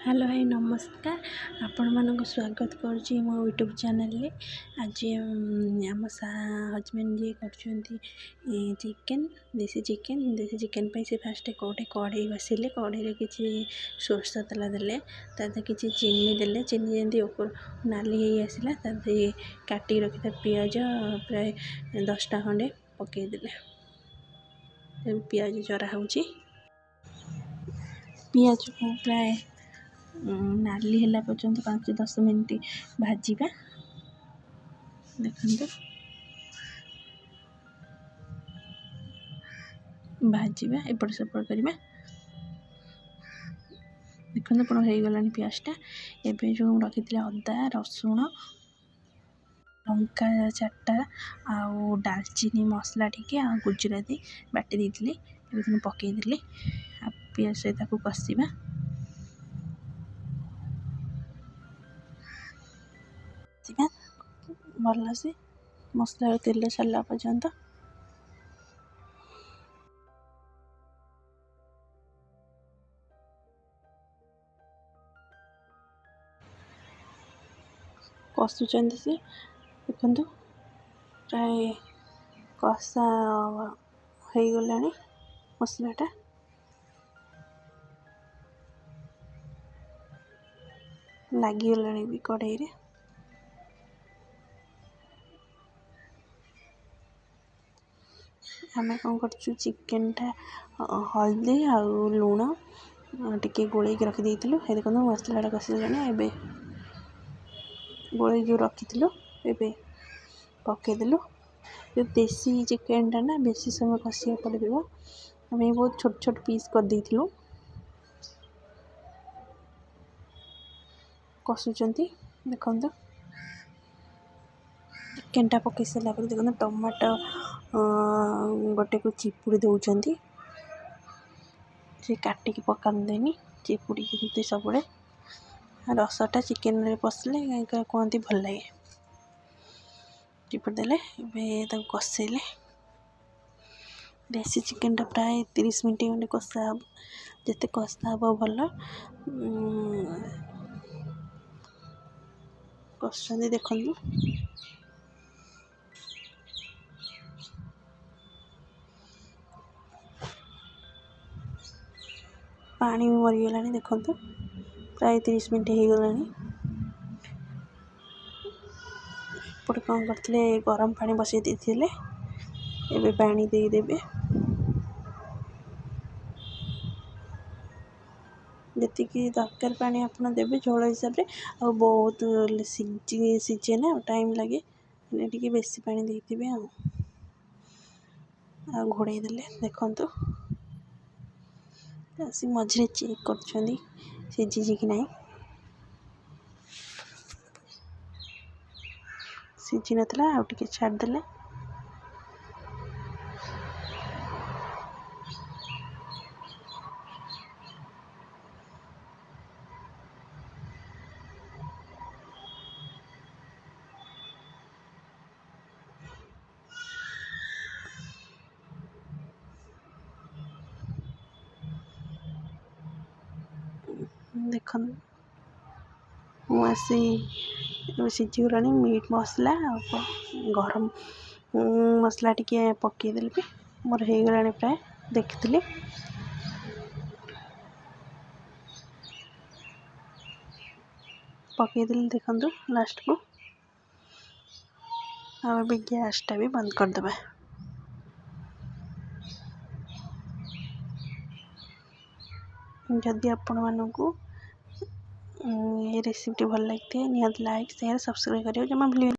Hello भाई नमस्कार आपण मानक स्वागत करुच्ची मो यूट्यूब चैनल रे। आज आम हजबैंड जी कर चिकेन देसी चिकेन पे से फास्ट गोटे कड़े बसिले कड़े किसी सोर्स तेल देले किसी चीनी देले चीनी जमी ऊपर नाली आसला काटी रखी पियाज प्राय 10टा खंडे पकईदेले पियाज जरा हो पियाज को प्राय नाली है पर्यंत 5-10 मिनट भाजवा देखते भाजवा एपट सेपट करवा देखते पूरा हो गला पियाजटा एवं जो रखी अदा रसुण लंका 4टा आउ डालचीनी मसला टिके आ गुजराती बाटी देती पकईदेली पियाज सहित कषा भल से मसला तेल छाड़ा पर्यंत कषुचंदी से देखु प्राय कषा हो गला मसलाटा लगिगला भी कड़ाई रे आम कौन कर चिकेनटा हल्दी आ लुण टिके गोल रखी देखो मसलाटा कषिगला एवं गोल रखी ए पकईदेलु जो देसी चिकेनटा ना बेसी समय कषा पड़ो आम बहुत छोट छोट पीस कर कषुचंती देखो चिकेनटा पकई सारा देखो टमाटो गोटे को चिपुड़ी दौरान से काटिकी पकानी चिपुड़ी सब रसटा चिकेन रे पशिले कहते भल लगे चिपुड़ी देले कषेले देसी चिकेनटा प्राय 30 मिनट खंडे कषा हम जिते कषा हम भल कषुचंदी देखु पानी भी मरीगला देखु प्राय 30 मिनट हो गला पटे कौन करते गरम पानी बसई देते एवं पानी देदेवे जी दरकार पानी आपड़ देवे झोल हिसाब से आ बहुत सीझे ना टाइम लगे टे बेसी पानी देते आ घोड़े देले देखु आसी मझे चेक कर सीझी कि नहीं सीझी नाला आउे छाड़देले देख मुसी सीझीगला मीट मसला गरम मसला टिके पकईदेली मोर हो गला प्राय देखी पकईदेली देखु लास्ट को गैसटा भी बंद करदे जदि आपण मानू ये रेसिपी भल लगी निहाती लाइक शेयर सब्सक्राइब करियो जमा भूलिए।